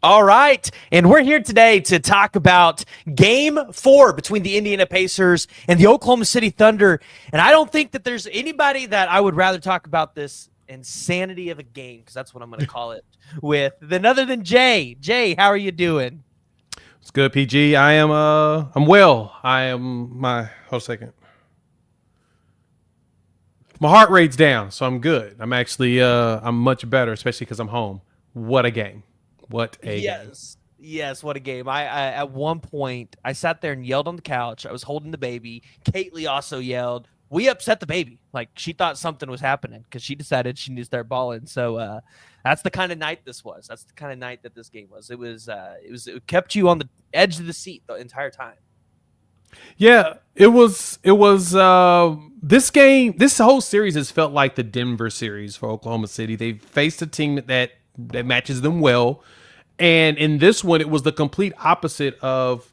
All right, and we're here today to talk about Game 4 between the Indiana Pacers and the Oklahoma City Thunder. And I don't think that there's anybody that I would rather talk about this insanity of a game, because that's what I'm going to call it, with than other than Jay. Jay, how are you doing? It's good, PG. I'm well. Hold a second. My heart rate's down, so I'm good. I'm much better, especially because I'm home. What a game. What a game. Yes, what a game. I at one point, I sat there and yelled on the couch. I was holding the baby. Kaylee also yelled. We upset the baby. Like, she thought something was happening because she decided she needed to start balling. So that's the kind of night this was. That's the kind of night that this game was. It kept you on the edge of the seat the entire time. Yeah, it was this game, this whole series has felt like the Denver series for Oklahoma City. They faced a team that matches them well. And in this one, it was the complete opposite of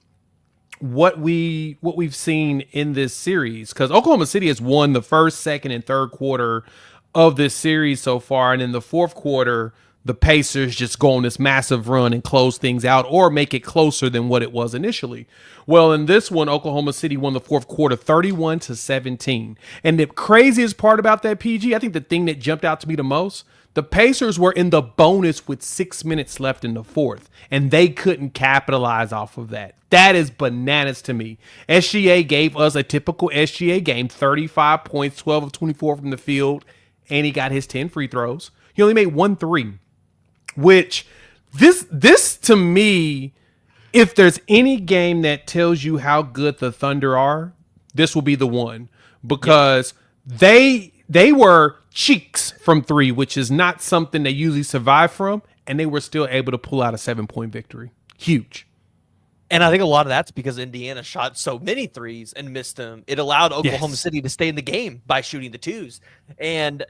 what we've seen in this series, because Oklahoma City has won the first, second, and third quarter of this series so far, and in the fourth quarter, the Pacers just go on this massive run and close things out or make it closer than what it was initially. Well, in this one, Oklahoma City won the fourth quarter 31-17. And the craziest part about that, PG, I think the thing that jumped out to me the most, the Pacers were in the bonus with 6 minutes left in the fourth, and they couldn't capitalize off of that. That is bananas to me. SGA gave us a typical SGA game, 35 points, 12 of 24 from the field, and he got his 10 free throws. He only made 1 3, which this to me, if there's any game that tells you how good the Thunder are, this will be the one, because they were cheeks from 3, which is not something they usually survive from, and they were still able to pull out a 7-point victory. Huge. And I think a lot of that's because Indiana shot so many threes and missed them. It allowed Oklahoma City to stay in the game by shooting the twos. And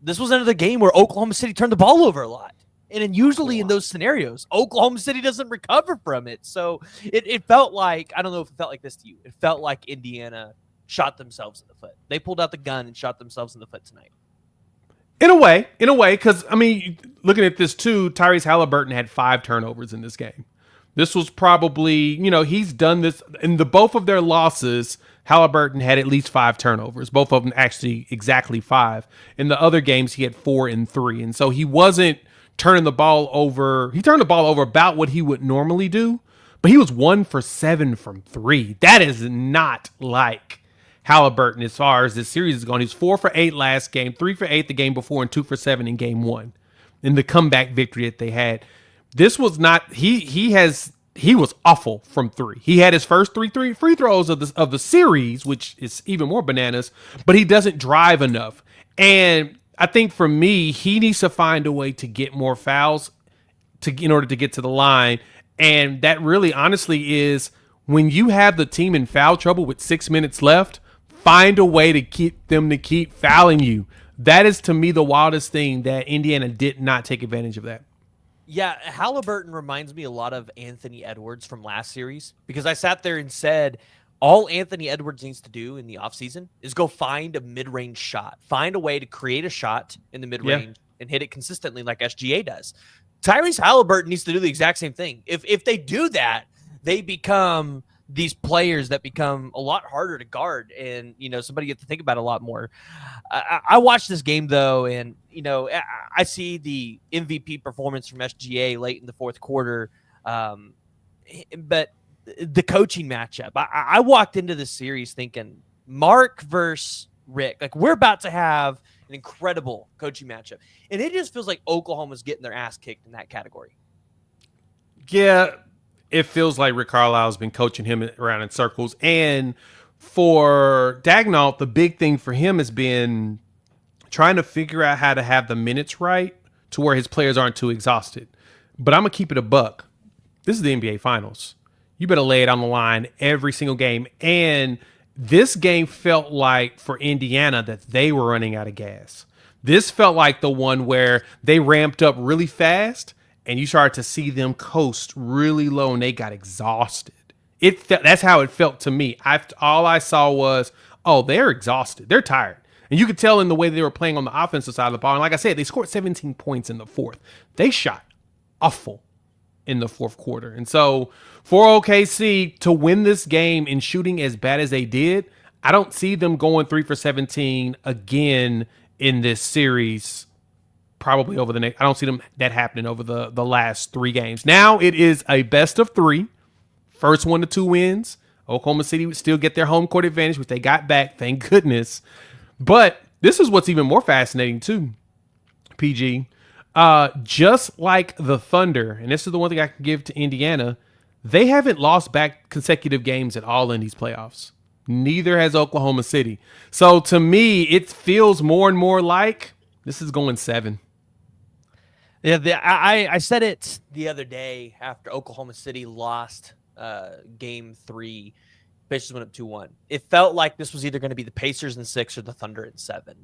this was another game where Oklahoma City turned the ball over a lot. And then usually in those scenarios, Oklahoma City doesn't recover from it. So it felt like, I don't know if it felt like this to you, it felt like Indiana shot themselves in the foot. They pulled out the gun and shot themselves in the foot tonight. In a way, because, I mean, looking at this too, Tyrese Halliburton had 5 turnovers in this game. This was probably, he's done this in both of their losses. Halliburton had at least 5 turnovers, both of them actually exactly 5. In the other games, he had 4 and 3. And so he wasn't turning the ball over. He turned the ball over about what he would normally do, but he was 1 for 7 from 3. That is not like Halliburton as far as this series is going. He's 4 for 8 last game, 3 for 8 the game before, and 2 for 7 in game 1 in the comeback victory that they had. This was not, he was awful from 3. He had his first 3 free throws of the series, which is even more bananas, but he doesn't drive enough. And I think for me, he needs to find a way to get more fouls in order to get to the line. And that really honestly is, when you have the team in foul trouble with 6 minutes left, find a way to keep them to keep fouling you. That is, to me, the wildest thing, that Indiana did not take advantage of that. Yeah, Halliburton reminds me a lot of Anthony Edwards from last series, because I sat there and said, all Anthony Edwards needs to do in the offseason is go find a mid-range shot. Find a way to create a shot in the mid-range and hit it consistently like SGA does. Tyrese Halliburton needs to do the exact same thing. If they do that, they become these players that become a lot harder to guard, and somebody you have to think about a lot more. I watched this game though, and I see the MVP performance from SGA late in the fourth quarter, but the coaching matchup. I walked into this series thinking Mark versus Rick, like, we're about to have an incredible coaching matchup, and it just feels like Oklahoma's getting their ass kicked in that category. Yeah. It feels like Rick Carlisle's been coaching him around in circles. And for Daigneault, the big thing for him has been trying to figure out how to have the minutes right to where his players aren't too exhausted. But I'm going to keep it a buck. This is the NBA Finals. You better lay it on the line every single game. And this game felt like, for Indiana, that they were running out of gas. This felt like the one where they ramped up really fast, and you started to see them coast really low, and they got exhausted. That's how it felt to me. All I saw was, they're exhausted. They're tired. And you could tell in the way they were playing on the offensive side of the ball. And like I said, they scored 17 points in the fourth. They shot awful. in the fourth quarter. And so for OKC to win this game and shooting as bad as they did, I don't see them going 3 for 17 again in this series. Probably over the next, I don't see that happening over the last 3 games. Now it is a best of 3. First 1 to 2 wins. Oklahoma City would still get their home court advantage, which they got back, thank goodness. But this is what's even more fascinating too, PG. Just like the Thunder, and this is the one thing I can give to Indiana, they haven't lost back consecutive games at all in these playoffs. Neither has Oklahoma City. So to me, it feels more and more like this is going 7. Yeah, I said it the other day after Oklahoma City lost game 3. Pacers went up 2-1. It felt like this was either going to be the Pacers in 6 or the Thunder in 7.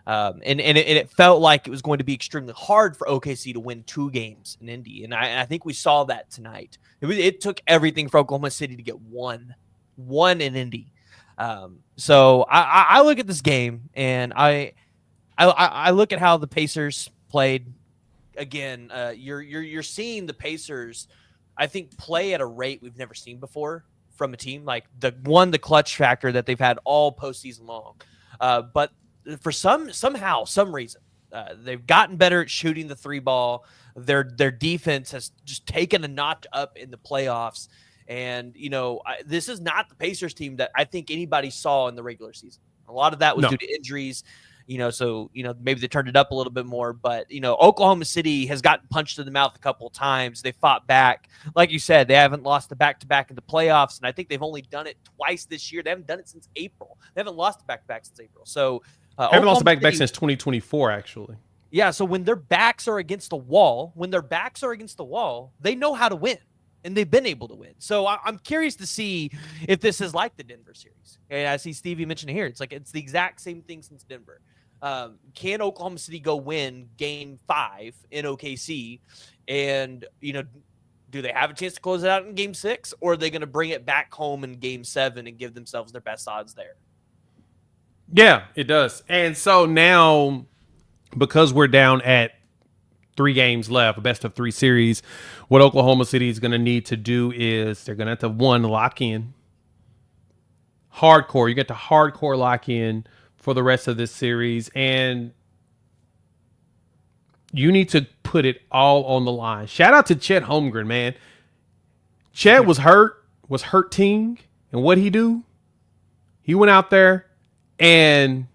And it felt like it was going to be extremely hard for OKC to win 2 games in Indy. And I think we saw that tonight. It took everything for Oklahoma City to get one in Indy. So I look at this game and I look at how the Pacers played. Again, you're seeing the Pacers, I think, play at a rate we've never seen before from a team. Like the clutch factor that they've had all postseason long. But for some reason, they've gotten better at shooting the 3 ball. Their defense has just taken a notch up in the playoffs. And, this is not the Pacers team that I think anybody saw in the regular season. A lot of that was due to injuries. So maybe they turned it up a little bit more, but Oklahoma City has gotten punched in the mouth a couple of times. They fought back. Like you said, they haven't lost the back-to-back in the playoffs, and I think they've only done it twice this year. They haven't done it since April. They haven't lost the back-to-back since April. So haven't lost the back-to-back since 2024, actually. Yeah, so when their backs are against the wall, they know how to win. And they've been able to win. So I'm curious to see if this is like the Denver series. And I see Stevie mentioned it here. It's like it's the exact same thing since Denver. Can Oklahoma City go win game 5 in OKC? And, do they have a chance to close it out in game 6? Or are they going to bring it back home in game 7 and give themselves their best odds there? Yeah, it does. And so now, because we're down at 3 games left, a best of 3 series, what Oklahoma City is going to need to do is they're going to have to, 1, lock in. Hardcore. You get to hardcore lock in for the rest of this series. And you need to put it all on the line. Shout out to Chet Holmgren, man. Chet was hurting. And what'd he do? He went out there and,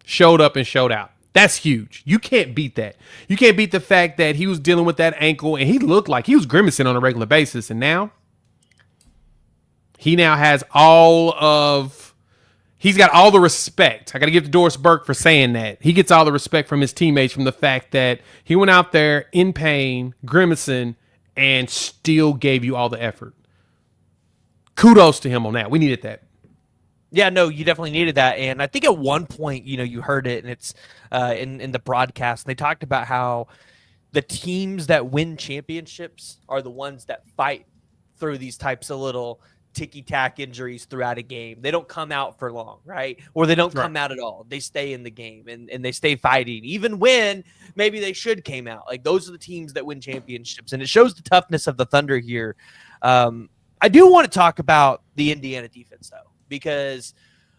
showed up and showed out. That's huge. You can't beat that. You can't beat the fact that he was dealing with that ankle and he looked like he was grimacing on a regular basis. And now he has he's got all the respect. I got to give to Doris Burke for saying that. He gets all the respect from his teammates from the fact that he went out there in pain, grimacing, and still gave you all the effort. Kudos to him on that. We needed that. Yeah, no, you definitely needed that. And I think at one point, you heard it, and it's in the broadcast. They talked about how the teams that win championships are the ones that fight through these types of little ticky-tack injuries throughout a game. They don't come out for long, right? Or they don't come out at all. They stay in the game, and they stay fighting, even when maybe they should came out. Like, those are the teams that win championships, and it shows the toughness of the Thunder here. I do want to talk about the Indiana defense, though, because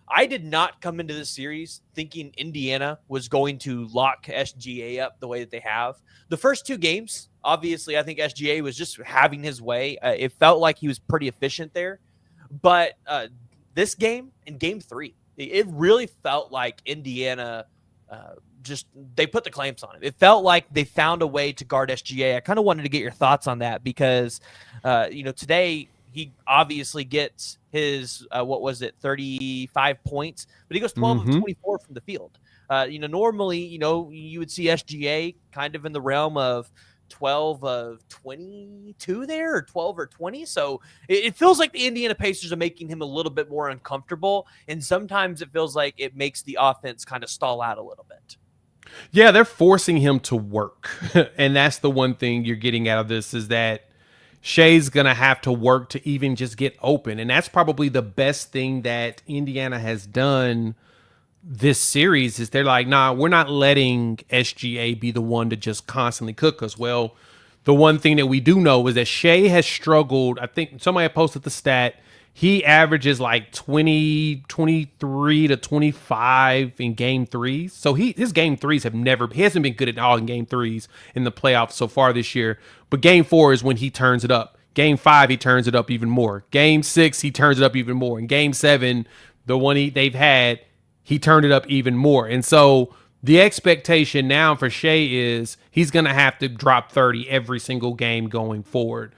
I did not come into this series thinking Indiana was going to lock SGA up the way that they have. The first 2 games, obviously, I think SGA was just having his way. It felt like he was pretty efficient there. But this game, in game 3, it really felt like Indiana they put the clamps on him. It felt like they found a way to guard SGA. I kind of wanted to get your thoughts on that because, today he obviously gets his, 35 points, but he goes 12 of 24 from the field. Normally, you would see SGA kind of in the realm of 12 of 22 there, or 12 or 20. So it feels like the Indiana Pacers are making him a little bit more uncomfortable. And sometimes it feels like it makes the offense kind of stall out a little bit. Yeah, they're forcing him to work. And that's the one thing you're getting out of this is that Shai's going to have to work to even just get open. And that's probably the best thing that Indiana has done this series is they're like, nah, we're not letting SGA be the one to just constantly cook us. Well, the one thing that we do know is that Shea has struggled. I think somebody posted the stat. He averages like 20, 23 to 25 in game threes. So his game threes he hasn't been good at all in game threes in the playoffs so far this year. But game 4 is when he turns it up. Game 5, he turns it up even more. Game 6, he turns it up even more. And game 7, the one they've had, he turned it up even more. And so the expectation now for Shea is he's going to have to drop 30 every single game going forward.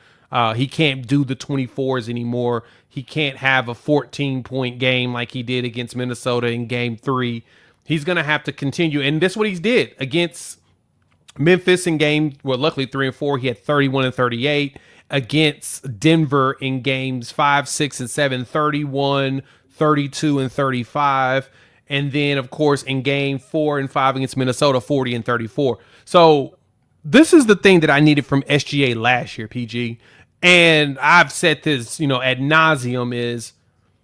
He can't do the 24s anymore. He can't have a 14-point game like he did against Minnesota in game 3. He's going to have to continue. And this is what he did against Memphis in luckily 3 and 4, he had 31 and 38. Against Denver in games 5, 6, and 7, 31, 32, and 35. And then, of course, in game 4 and 5 against Minnesota, 40 and 34. So this is the thing that I needed from SGA last year, PG. And I've said this, ad nauseum, is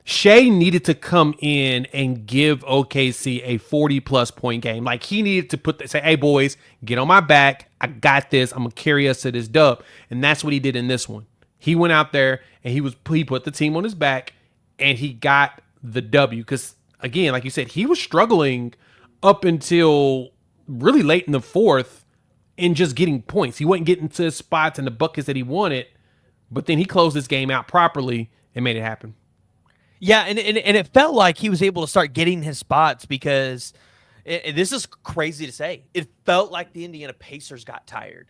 Shea needed to come in and give OKC a 40-plus point game. Like, he needed to say, hey, boys, get on my back. I got this. I'm going to carry us to this dub. And that's what he did in this one. He went out there and he put the team on his back and he got the W. Because, again, like you said, he was struggling up until really late in the fourth in just getting points. He wasn't getting to his spots and the buckets that he wanted. But then he closed this game out properly and made it happen. Yeah, and it felt like he was able to start getting his spots because this is crazy to say. It felt like the Indiana Pacers got tired.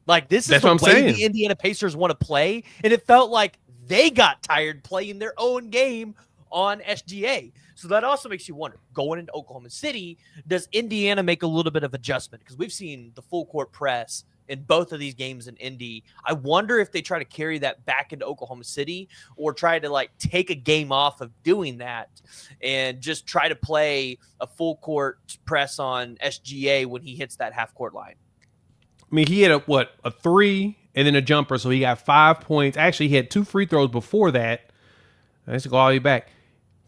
Like, this is the way the Indiana Pacers want to play, and it felt like they got tired playing their own game on SGA. So that also makes you wonder, going into Oklahoma City, does Indiana make a little bit of adjustment? Because we've seen the full court press in both of these games in Indy. I wonder if they try to carry that back into Oklahoma City or try to take a game off of doing that and just try to play a full court press on SGA when he hits that half court line. I mean, he had a 3 and then a jumper. So he got 5 points. Actually, he had 2 free throws before that. Let's go all the way back.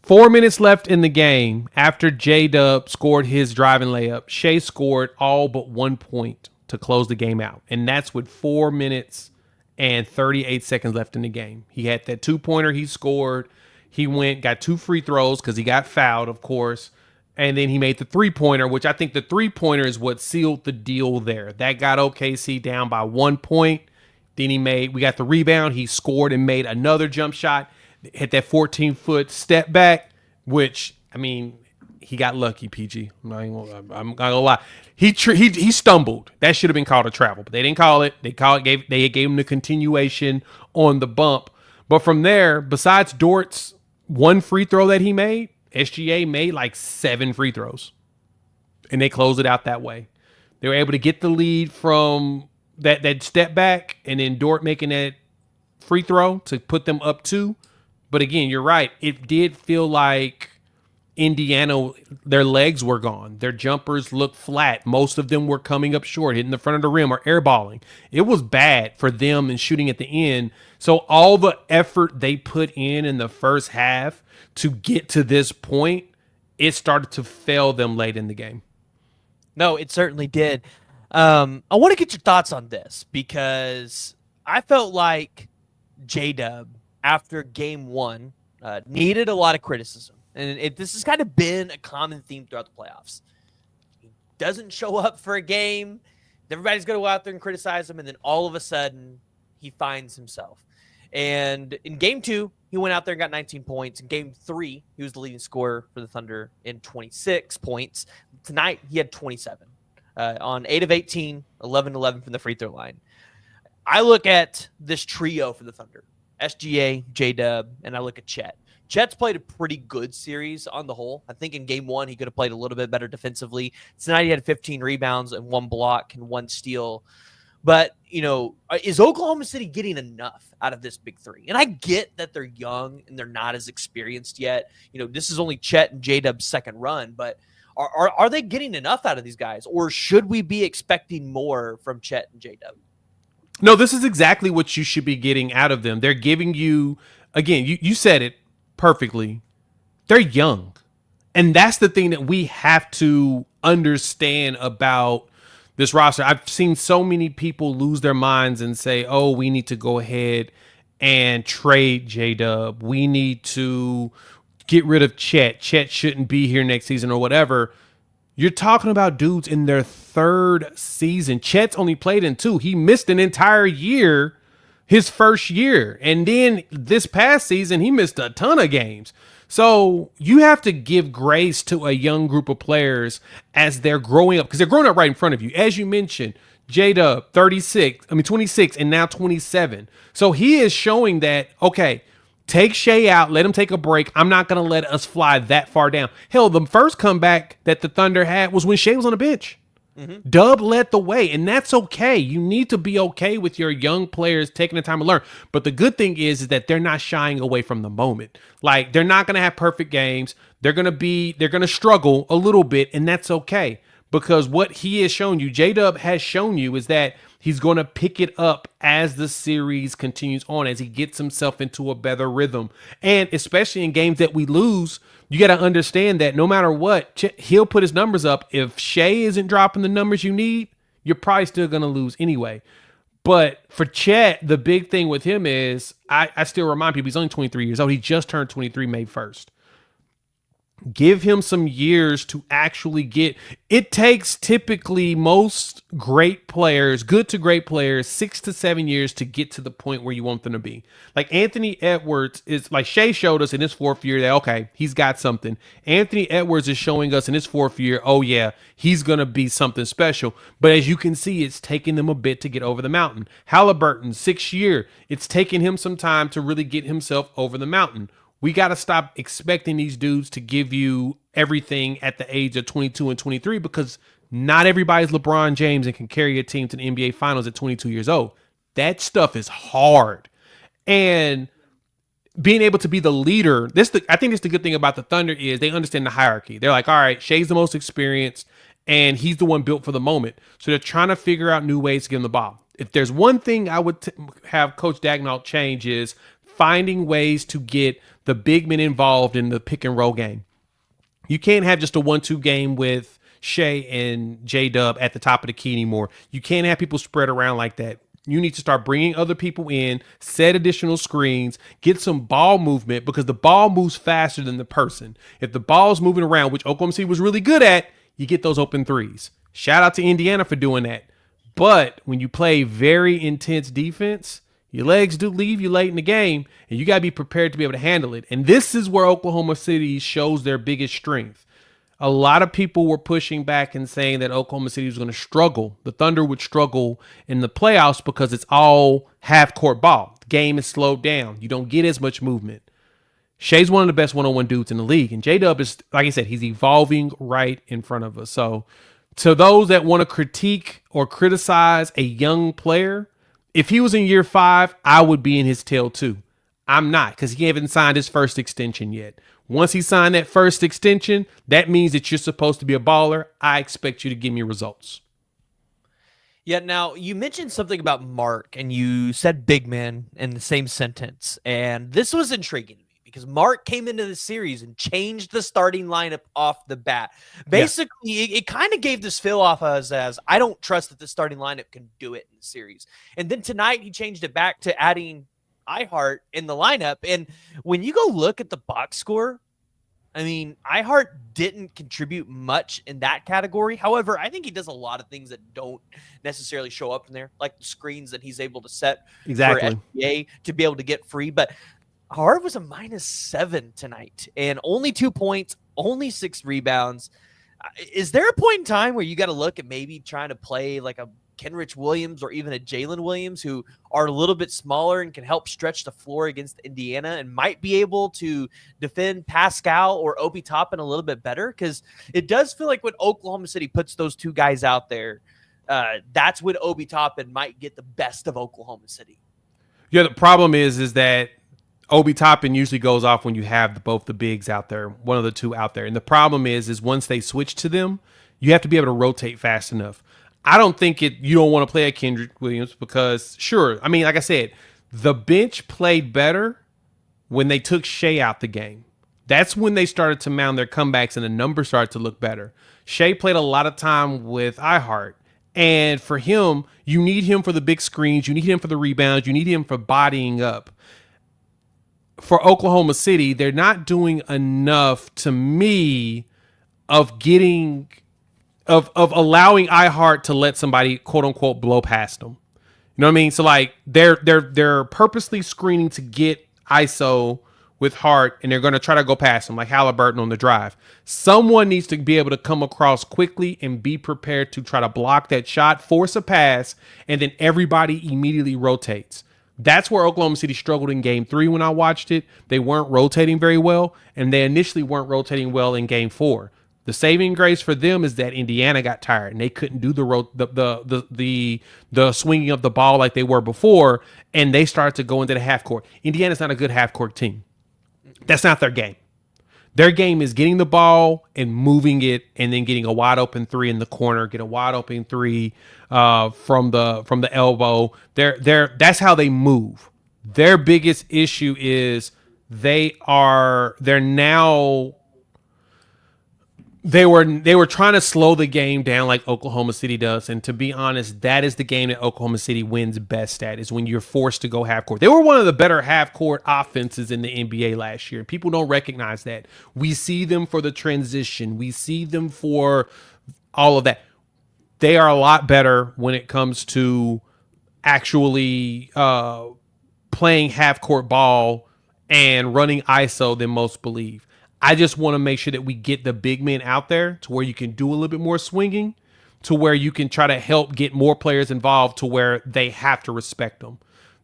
4 minutes left in the game after J-Dub scored his driving layup. Shea scored all but 1 point to close the game out. And that's with 4 minutes and 38 seconds left in the game. He had that 2-pointer he scored. He got 2 free throws because he got fouled, of course. And then he made the 3-pointer, which I think the 3-pointer is what sealed the deal there. That got OKC down by 1 point. Then we got the rebound. He scored and made another jump shot. Hit that 14-foot step back, which, I mean, he got lucky, PG. I'm not gonna lie. He stumbled. That should have been called a travel, but they didn't call it. They gave him the continuation on the bump. But from there, besides Dort's 1 free throw that he made, SGA made 7 free throws, and they closed it out that way. They were able to get the lead from that step back, and then Dort making that free throw to put them up 2. But again, you're right. It did feel like Indiana, their legs were gone. Their jumpers looked flat. Most of them were coming up short, hitting the front of the rim or airballing. It was bad for them and shooting at the end. So all the effort they put in the first half to get to this point, it started to fail them late in the game. No, it certainly did. I want to get your thoughts on this because I felt like J-Dub, after game 1, needed a lot of criticism. And this has kind of been a common theme throughout the playoffs. He doesn't show up for a game. Everybody's going to go out there and criticize him. And then all of a sudden, he finds himself. And in game 2, he went out there and got 19 points. In game 3, he was the leading scorer for the Thunder in 26 points. Tonight, he had 27. On 8 of 18, 11-11 from the free throw line. I look at this trio for the Thunder. SGA, J-Dub, and I look at Chet. Chet's played a pretty good series on the whole. I think in game 1, he could have played a little bit better defensively. Tonight, he had 15 rebounds and 1 block and 1 steal. But, is Oklahoma City getting enough out of this big 3? And I get that they're young and they're not as experienced yet. This is only Chet and J-Dub's second run. But are they getting enough out of these guys? Or should we be expecting more from Chet and J-Dub? No, this is exactly what you should be getting out of them. They're giving you, again, you said it perfectly. They're young. And that's the thing that we have to understand about this roster. I've seen so many people lose their minds and say, oh, we need to go ahead and trade J-Dub. We need to get rid of Chet. Chet shouldn't be here next season or whatever. You're talking about dudes in their third season. Chet's only played in two. He missed an entire year his first year. And then this past season, he missed a ton of games. So you have to give grace to a young group of players as they're growing up, because they're growing up right in front of you. As you mentioned, J-Dub, 26, and now 27. So he is showing that, okay, take Shea out, let him take a break. I'm not going to let us fly that far down. Hell, the first comeback that the Thunder had was when Shea was on the bench. Mm-hmm. Dub led the way, and that's okay. You need to be okay with your young players taking the time to learn. But the good thing is that they're not shying away from the moment. Like, they're not going to have perfect games. They're going to struggle a little bit, and that's okay. Because what he has shown you, J-Dub has shown you, is that he's going to pick it up as the series continues on, as he gets himself into a better rhythm. And especially in games that we lose, you got to understand that no matter what, he'll put his numbers up. If Shea isn't dropping the numbers you need, you're probably still going to lose anyway. But for Chet, the big thing with him is, I still remind people, he's only 23 years old. He just turned 23 May 1st. Give him some years to actually get. It takes typically most great players, good to great players, 6 to 7 years to get to the point where you want them to be. Like Anthony Edwards is, like Shea showed us in his fourth year that, okay, he's got something. Anthony Edwards is showing us in his fourth year, oh yeah, he's going to be something special. But as you can see, it's taking them a bit to get over the mountain. Halliburton, 6th year, it's taking him some time to really get himself over the mountain. We got to stop expecting these dudes to give you everything at the age of 22 and 23, because not everybody's LeBron James and can carry a team to the NBA Finals at 22 years old. That stuff is hard. And being able to be the leader, I think that's the good thing about the Thunder is they understand the hierarchy. They're like, all right, Shea's the most experienced, and he's the one built for the moment. So they're trying to figure out new ways to give him the ball. If there's one thing I would have Coach Daigneault change is finding ways to get the big men involved in the pick and roll game. You can't have just a 1-2 game with Shea and J-Dub at the top of the key anymore. You can't have people spread around like that. You need to start bringing other people in, set additional screens, get some ball movement, because the ball moves faster than the person. If the ball's moving around, which Oklahoma City was really good at, you get those open threes. Shout out to Indiana for doing that. But when you play very intense defense, your legs do leave you late in the game, and you got to be prepared to be able to handle it. And this is where Oklahoma City shows their biggest strength. A lot of people were pushing back and saying that Oklahoma City was going to struggle. The Thunder would struggle in the playoffs because it's all half-court ball. The game is slowed down. You don't get as much movement. Shea's one of the best one-on-one dudes in the league, and J-Dub is, like I said, he's evolving right in front of us. So to those that want to critique or criticize a young player, if he was in year 5, I would be in his tail too. I'm not, because he hasn't signed his first extension yet. Once he signed that first extension, that means that you're supposed to be a baller. I expect you to give me results. Yeah, now you mentioned something about Mark, and you said big man in the same sentence. And this was intriguing to me because Mark came into the series and changed the starting lineup off the bat. Basically, it kind of gave this feel off us as, I don't trust that the starting lineup can do it in the series. And then tonight, he changed it back to adding iHeart in the lineup. And when you go look at the box score, I mean, iHeart didn't contribute much in that category. However, I think he does a lot of things that don't necessarily show up in there, like the screens that he's able to set for SBA to be able to get free. But Hart was a -7 tonight and only 2 points, only 6 rebounds. Is there a point in time where you got to look at maybe trying to play like a Kenrich Williams or even a Jalen Williams, who are a little bit smaller and can help stretch the floor against Indiana and might be able to defend Pascal or Obi Toppin a little bit better? Because it does feel like when Oklahoma City puts those two guys out there, that's when Obi Toppin might get the best of Oklahoma City. Yeah, the problem is that Obi Toppin usually goes off when you have both the bigs out there, one of the two out there. And the problem is once they switch to them, you have to be able to rotate fast enough. I don't think you don't want to play a Kendrick Williams because, sure, I mean, like I said, the bench played better when they took Shea out the game. That's when they started to mount their comebacks and the numbers started to look better. Shea played a lot of time with iHeart. And for him, you need him for the big screens. You need him for the rebounds. You need him for bodying up. For Oklahoma City, they're not doing enough to me of getting of allowing iHeart to let somebody quote unquote blow past them. You know what I mean? So like they're purposely screening to get ISO with Hart, and they're going to try to go past him like Halliburton on the drive. Someone needs to be able to come across quickly and be prepared to try to block that shot, force a pass, and then everybody immediately rotates. That's where Oklahoma City struggled in game 3 when I watched it. They weren't rotating very well, and they initially weren't rotating well in game 4. The saving grace for them is that Indiana got tired and they couldn't do the swinging of the ball like they were before, and they started to go into the half court. Indiana's not a good half court team. That's not their game. Their game is getting the ball and moving it, and then getting a wide open 3 in the corner, get a wide open 3 from the elbow. That's how they move. Their biggest issue is they were trying to slow the game down like Oklahoma City does. And to be honest, that is the game that Oklahoma City wins best at, is when you're forced to go half court. They were one of the better half court offenses in the NBA last year. People don't recognize that. We see them for the transition. We see them for all of that. They are a lot better when it comes to actually playing half court ball and running ISO than most believe. I just want to make sure that we get the big men out there to where you can do a little bit more swinging, to where you can try to help get more players involved, to where they have to respect them.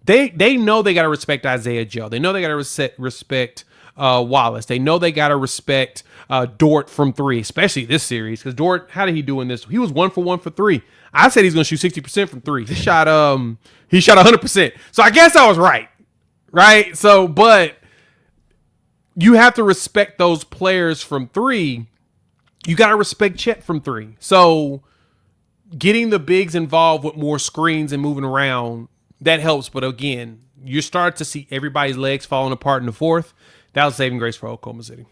They know they got to respect Isaiah Joe. They know they got to respect Wallace. They know they got to respect Dort from 3, especially this series. Because Dort, how did he do in this? He was 1 for 1 for 3. I said he's going to shoot 60% from 3. He shot 100%. So I guess I was right. Right? So, but you have to respect those players from 3. You got to respect Chet from 3. So getting the bigs involved with more screens and moving around, that helps. But again, you start to see everybody's legs falling apart in the 4th. That was saving grace for Oklahoma City.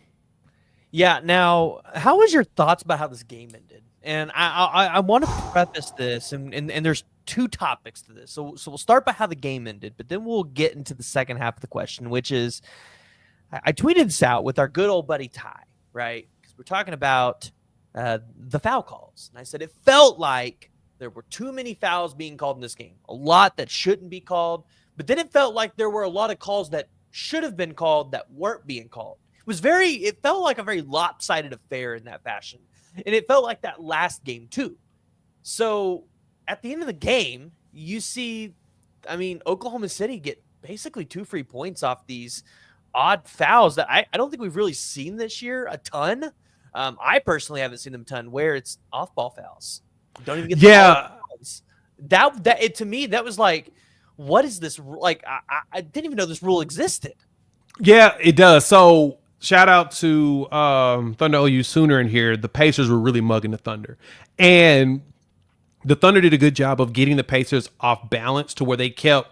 Yeah. Now, how was your thoughts about how this game ended? And I want to preface this, and there's 2 topics to this. So we'll start by how the game ended, but then we'll get into the second half of the question, which is, I tweeted this out with our good old buddy Ty, right? Because we're talking about the foul calls. And I said it felt like there were too many fouls being called in this game. A lot that shouldn't be called. But then it felt like there were a lot of calls that should have been called that weren't being called. It felt like a very lopsided affair in that fashion. And it felt like that last game too. So at the end of the game, you see, Oklahoma City get basically 2 free points off these odd fouls that I don't think we've really seen this year a ton. I personally haven't seen them a ton, where it's off-ball fouls. You don't even get the fouls. To me, that was like, what is this? Like, I didn't even know this rule existed. Yeah, it does. So shout out to Thunder OU Sooner in here. The Pacers were really mugging the Thunder. And the Thunder did a good job of getting the Pacers off balance to where they kept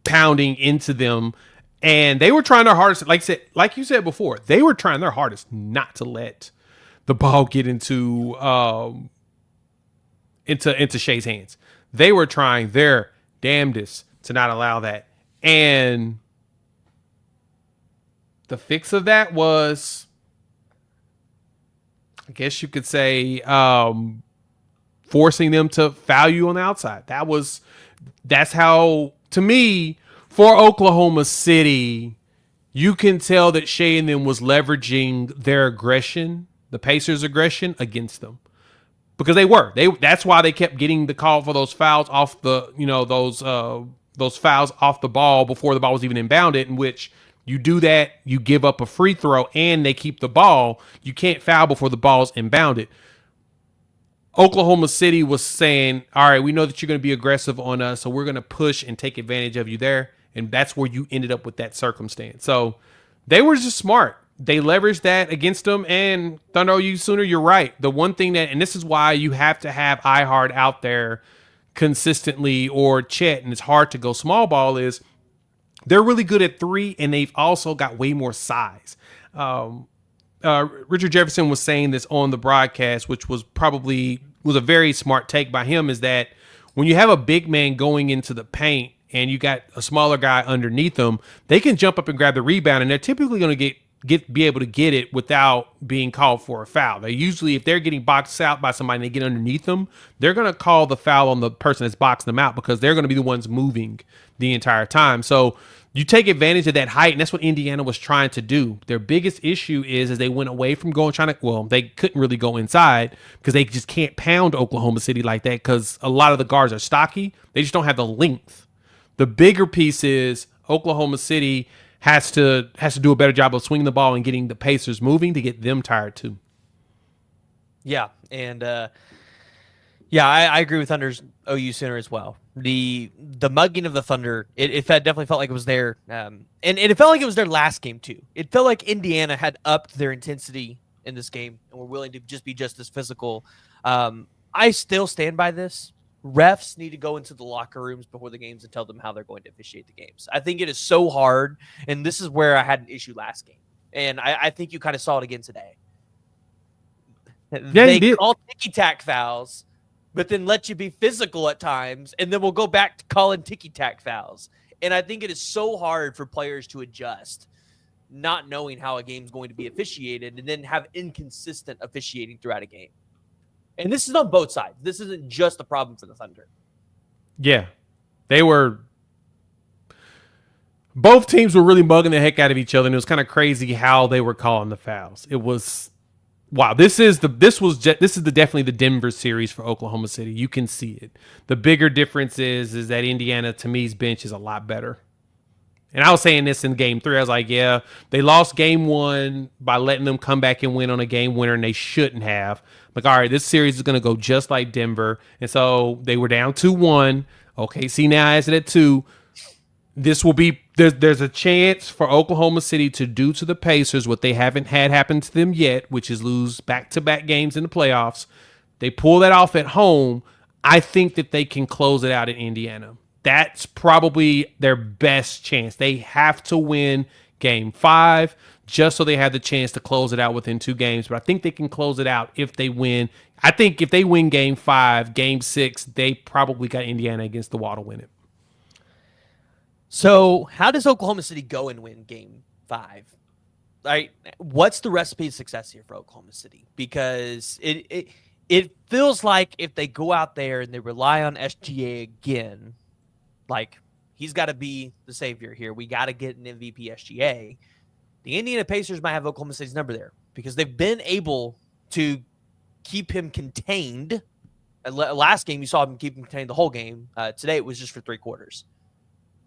pounding into them. And they were trying their hardest, like you said before, they were trying their hardest not to let the ball get into Shea's hands. They were trying their damnedest to not allow that. And the fix of that was, I guess you could say, forcing them to foul you on the outside. That's how, to me, for Oklahoma City, you can tell that Shea and them was leveraging their aggression, the Pacers' aggression, against them. Because they were. That's why they kept getting the call for those fouls off the, those fouls off the ball before the ball was even inbounded, in which you do that, you give up a free throw, and they keep the ball. You can't foul before the ball's inbounded. Oklahoma City was saying, all right, we know that you're going to be aggressive on us, so we're going to push and take advantage of you there. And that's where you ended up with that circumstance. So they were just smart. They leveraged that against them. And Thunder OU Sooner, you're right. The one thing that, and this is why you have to have iHeart out there consistently, or Chet, and it's hard to go small ball, is they're really good at 3, and they've also got way more size. Richard Jefferson was saying this on the broadcast, which was a very smart take by him, is that when you have a big man going into the paint and you got a smaller guy underneath them, they can jump up and grab the rebound, and they're typically going to be able to get it without being called for a foul. They usually, if they're getting boxed out by somebody and they get underneath them, they're going to call the foul on the person that's boxing them out because they're going to be the ones moving the entire time. So you take advantage of that height, and that's what Indiana was trying to do. Their biggest issue is they went away from they couldn't really go inside because they just can't pound Oklahoma City like that because a lot of the guards are stocky. They just don't have the length. The bigger piece is Oklahoma City has to do a better job of swinging the ball and getting the Pacers moving to get them tired too. Yeah, and I agree with Thunder's OU center as well. The mugging of the Thunder, it definitely felt like it was there, and it felt like it was their last game too. It felt like Indiana had upped their intensity in this game and were willing to just be just as physical. I still stand by this. Refs need to go into the locker rooms before the games and tell them how they're going to officiate the games. I think it is so hard, and this is where I had an issue last game, and I think you kind of saw it again today. Yeah, they call ticky-tack fouls, but then let you be physical at times, and then we'll go back to calling ticky-tack fouls. And I think it is so hard for players to adjust, not knowing how a game's going to be officiated, and then have inconsistent officiating throughout a game. And this is on both sides. This isn't just a problem for the Thunder. Yeah. Both teams were really mugging the heck out of each other, and it was kind of crazy how they were calling the fouls. It was wow. This is definitely the Denver series for Oklahoma City. You can see it. The bigger difference is that Indiana, to me's bench is a lot better. And I was saying this in game 3. I was like, yeah, they lost game 1 by letting them come back and win on a game winner, and they shouldn't have. Like, all right, this series is going to go just like Denver. And so they were down 2-1. OKC now has it at 2. This will be there's a chance for Oklahoma City to do to the Pacers what they haven't had happen to them yet, which is lose back-to-back games in the playoffs. They pull that off at home. I think that they can close it out in Indiana. That's probably their best chance. They have to win game 5 just so they have the chance to close it out within 2 games. But I think they can close it out if they win. I think if they win game 5, game 6, they probably got Indiana against the wall to win it. So how does Oklahoma City go and win game 5? Right? What's the recipe of success here for Oklahoma City? Because it feels like if they go out there and they rely on SGA again, like he's got to be the savior here. We got to get an MVP SGA. The Indiana Pacers might have Oklahoma City's number there because they've been able to keep him contained. Last game, you saw him keep him contained the whole game. Today, it was just for 3 quarters.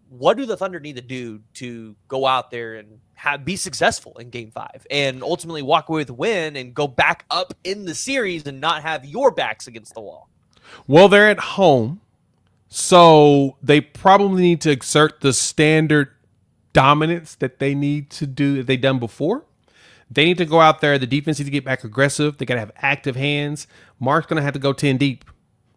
What do the Thunder need to do to go out there and be successful in game 5 and ultimately walk away with a win and go back up in the series and not have your backs against the wall? Well, they're at home. So they probably need to exert the standard dominance that they need to do that they've done before. They need to go out there. The defense needs to get back aggressive. They got to have active hands. Mark's going to have to go 10 deep.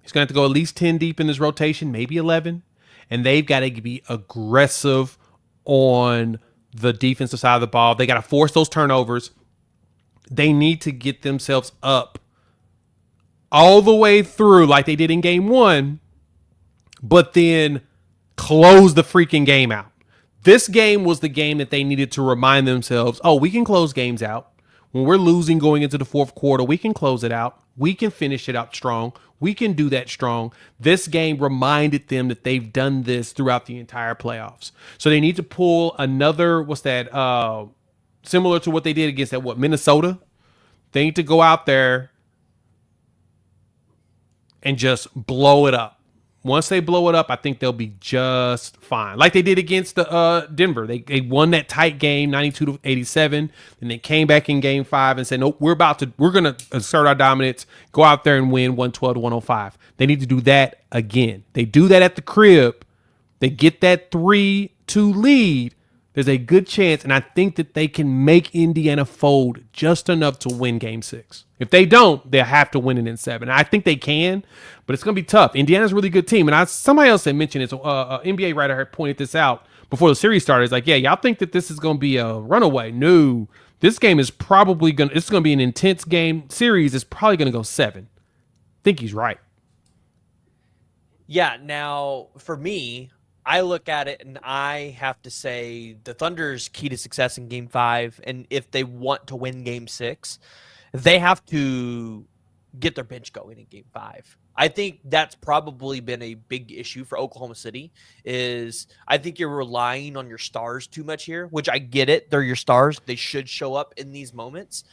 He's going to have to go at least 10 deep in this rotation, maybe 11. And they've got to be aggressive on the defensive side of the ball. They got to force those turnovers. They need to get themselves up all the way through like they did in game 1. But then close the freaking game out. This game was the game that they needed to remind themselves, oh, we can close games out. When we're losing going into the 4th quarter, we can close it out. We can finish it out strong. We can do that strong. This game reminded them that they've done this throughout the entire playoffs. So they need to pull another, similar to what they did against Minnesota. They need to go out there and just blow it up. Once they blow it up, I think they'll be just fine. Like they did against the Denver. They won that tight game, 92-87. Then they came back in game 5 and said, nope, we're going to assert our dominance, go out there and win 112-105. They need to do that again. They do that at the crib. They get that 3-2 lead. There's a good chance, and I think that they can make Indiana fold just enough to win game 6. If they don't, they'll have to win it in 7. I think they can, but it's going to be tough. Indiana's a really good team. And somebody else had mentioned it. NBA writer had pointed this out before the series started. It's like, yeah, y'all think that this is going to be a runaway. No, This game is probably it's going to be an intense game series. It's probably going to go 7. I think he's right. Yeah, now for me, I look at it and I have to say the Thunder's key to success in game 5, and if they want to win game 6, they have to get their bench going in game 5. I think that's probably been a big issue for Oklahoma City. Is I think you're relying on your stars too much here, which I get it. They're your stars. They should show up in these moments.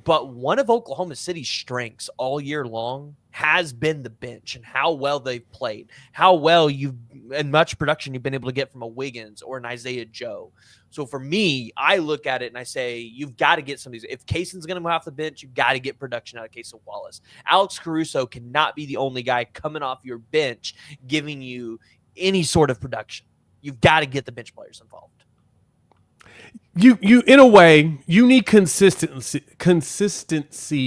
But one of Oklahoma City's strengths all year long has been the bench and how well they've played, how well and much production you've been able to get from a Wiggins or an Isaiah Joe. So for me, I look at it and I say, you've got to get some of these. If Kayson's going to move off the bench, you've got to get production out of Kayson Wallace. Alex Caruso cannot be the only guy coming off your bench giving you any sort of production. You've got to get the bench players involved. You in a way, you need consistency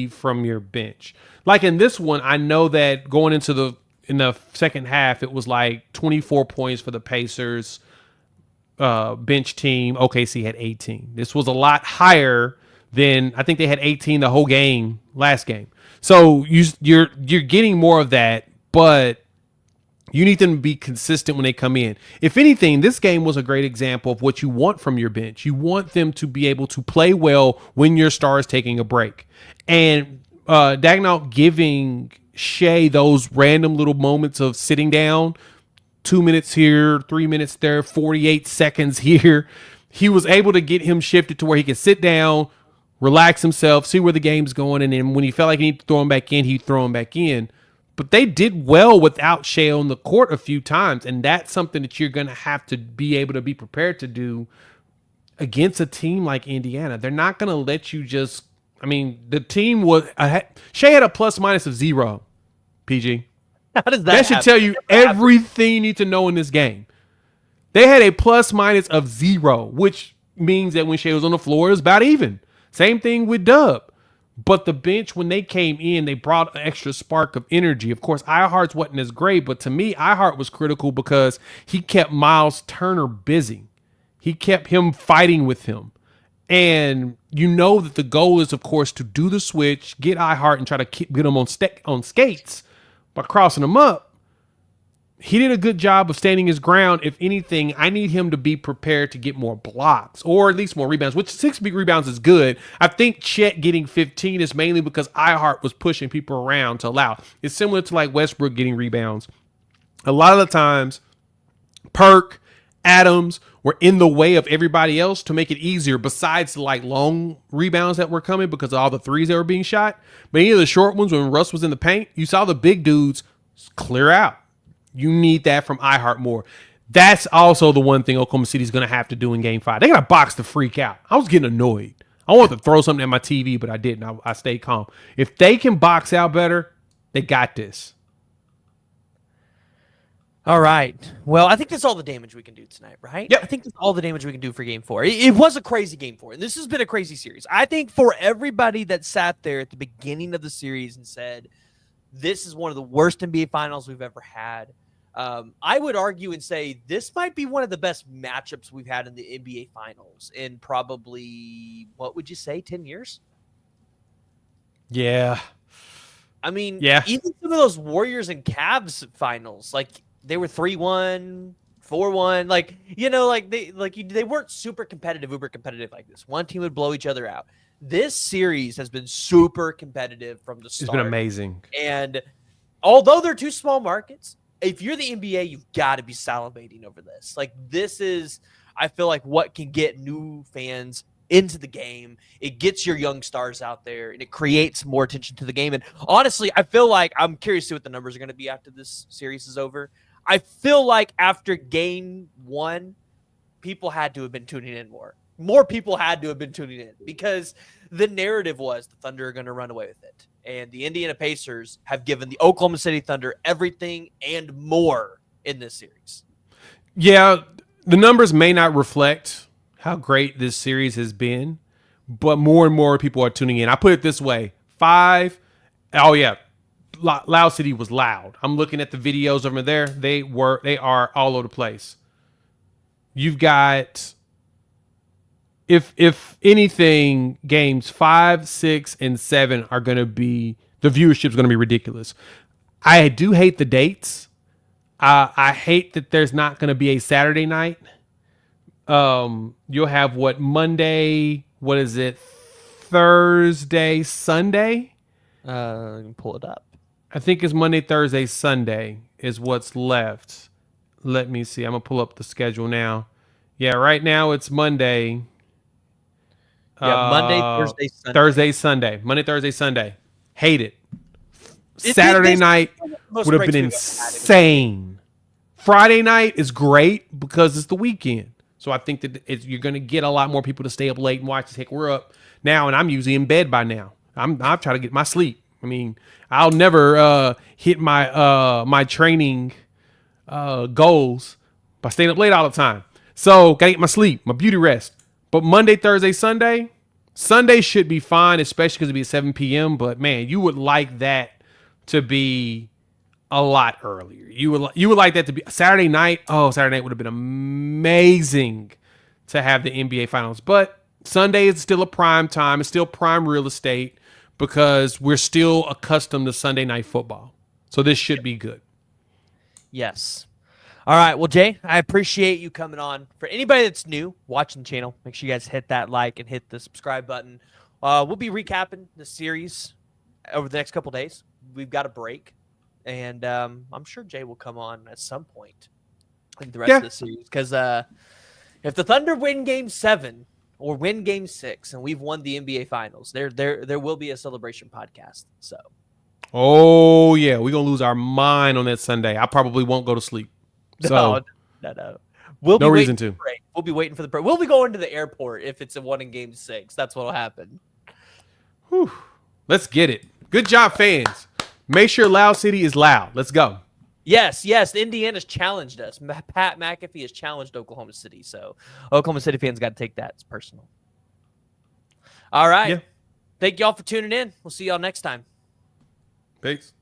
from your bench. Like in this one, I know that going into in the second half, it was like 24 points for the Pacers bench team. OKC had 18. This was a lot higher than I think they had 18 the whole game last game. So you're getting more of that, but you need them to be consistent when they come in. If anything, this game was a great example of what you want from your bench. You want them to be able to play well when your star is taking a break. And Dagnall giving Shea those random little moments of sitting down, 2 minutes here, 3 minutes there, 48 seconds here. He was able to get him shifted to where he could sit down, relax himself, see where the game's going. And then when he felt like he needed to throw him back in, he'd throw him back in. But they did well without Shea on the court a few times, and that's something that you're going to have to be able to be prepared to do against a team like Indiana. They're not going to let you just – I mean, the team was – Shea had a plus-minus of 0, PG. How does that should tell you everything you need to know in this game. They had a plus-minus of 0, which means that when Shea was on the floor, it was about even. Same thing with Dub. But the bench, when they came in, they brought an extra spark of energy. Of course, Ihart's wasn't as great, but to me, Ihart was critical because he kept Miles Turner busy. He kept him fighting with him. And you know that the goal is, of course, to do the switch, get Ihart and try to get him on skates by crossing him up. He did a good job of standing his ground. If anything, I need him to be prepared to get more blocks or at least more rebounds, which 6 big rebounds is good. I think Chet getting 15 is mainly because Ihart was pushing people around to allow. It's similar to like Westbrook getting rebounds. A lot of the times, Perk, Adams were in the way of everybody else to make it easier besides the like long rebounds that were coming because of all the threes that were being shot. But any of the short ones when Russ was in the paint, you saw the big dudes clear out. You need that from Ihart more. That's also the one thing Oklahoma City's going to have to do in Game 5. They got to box the freak out. I was getting annoyed. I wanted to throw something at my TV, but I didn't. I stayed calm. If they can box out better, they got this. All right. Well, I think that's all the damage we can do tonight, right? Yep. I think that's all the damage we can do for Game 4. It was a crazy Game 4, and this has been a crazy series. I think for everybody that sat there at the beginning of the series and said, this is one of the worst NBA finals we've ever had, I would argue and say this might be one of the best matchups we've had in the NBA finals in probably, what would you say, 10 years? Yeah. I mean, yeah. Even some of those Warriors and Cavs finals, like they were 3-1, 4-1, like, you know, like they weren't super competitive, uber competitive like this. One team would blow each other out. This series has been super competitive from the start. It's been amazing. And although they're two small markets, if you're the NBA, you've got to be salivating over this. Like, this is, I feel like, what can get new fans into the game. It gets your young stars out there, and it creates more attention to the game. And honestly, I feel like, I'm curious to see what the numbers are going to be after this series is over. I feel like after Game 1, people had to have been tuning in more. More people had to have been tuning in because the narrative was the Thunder are going to run away with it. And the Indiana Pacers have given the Oklahoma City Thunder everything and more in this series. Yeah, the numbers may not reflect how great this series has been, but more and more people are tuning in. I put it this way, 5, oh yeah, Loud City was loud. I'm looking at the videos over there. They are all over the place. You've got if anything, games 5, 6, and 7 are going to be, the viewership is going to be ridiculous. I do hate the dates. I hate that there's not going to be a Saturday night. You'll have Monday? What is it? Thursday, Sunday? You can pull it up. I think it's Monday, Thursday, Sunday is what's left. Let me see. I'm going to pull up the schedule now. Yeah, right now it's Monday. Yeah, Monday, Thursday, Sunday. Thursday, Sunday. Monday, Thursday, Sunday. Hate it. It- Saturday this- night most would have breaks been we've ever had. insane. Friday night is great because it's the weekend. So I think that you're going to get a lot more people to stay up late and watch this. Heck, we're up now, and I'm usually in bed by now. I'm trying to get my sleep. I mean, I'll never hit my my training goals by staying up late all the time. So gotta get my sleep, my beauty rest. But Monday, Thursday, Sunday should be fine, especially because it'll be at 7 p.m. But man, you would like that to be a lot earlier. You would like that to be Saturday night. Oh, Saturday night would have been amazing to have the NBA Finals. But Sunday is still a prime time. It's still prime real estate because we're still accustomed to Sunday night football. So this should be good. Yes. All right. Well, Jay, I appreciate you coming on. For anybody that's new watching the channel, make sure you guys hit that like and hit the subscribe button. We'll be recapping the series over the next couple days. We've got a break, and I'm sure Jay will come on at some point in the rest of the series. Because if the Thunder win Game 7 or win Game 6, and we've won the NBA Finals, there will be a celebration podcast. So. Oh yeah, we're gonna lose our mind on that Sunday. I probably won't go to sleep. So No. We'll no be reason waiting to. for the break. We'll be waiting for the break. We'll be going to the airport if it's a one in Game 6. That's what'll happen. Whew. Let's get it. Good job, fans. Make sure Loud City is loud. Let's go. Yes. Indiana's challenged us. Pat McAfee has challenged Oklahoma City. So Oklahoma City fans got to take that as personal. All right. Yeah. Thank y'all for tuning in. We'll see y'all next time. Peace.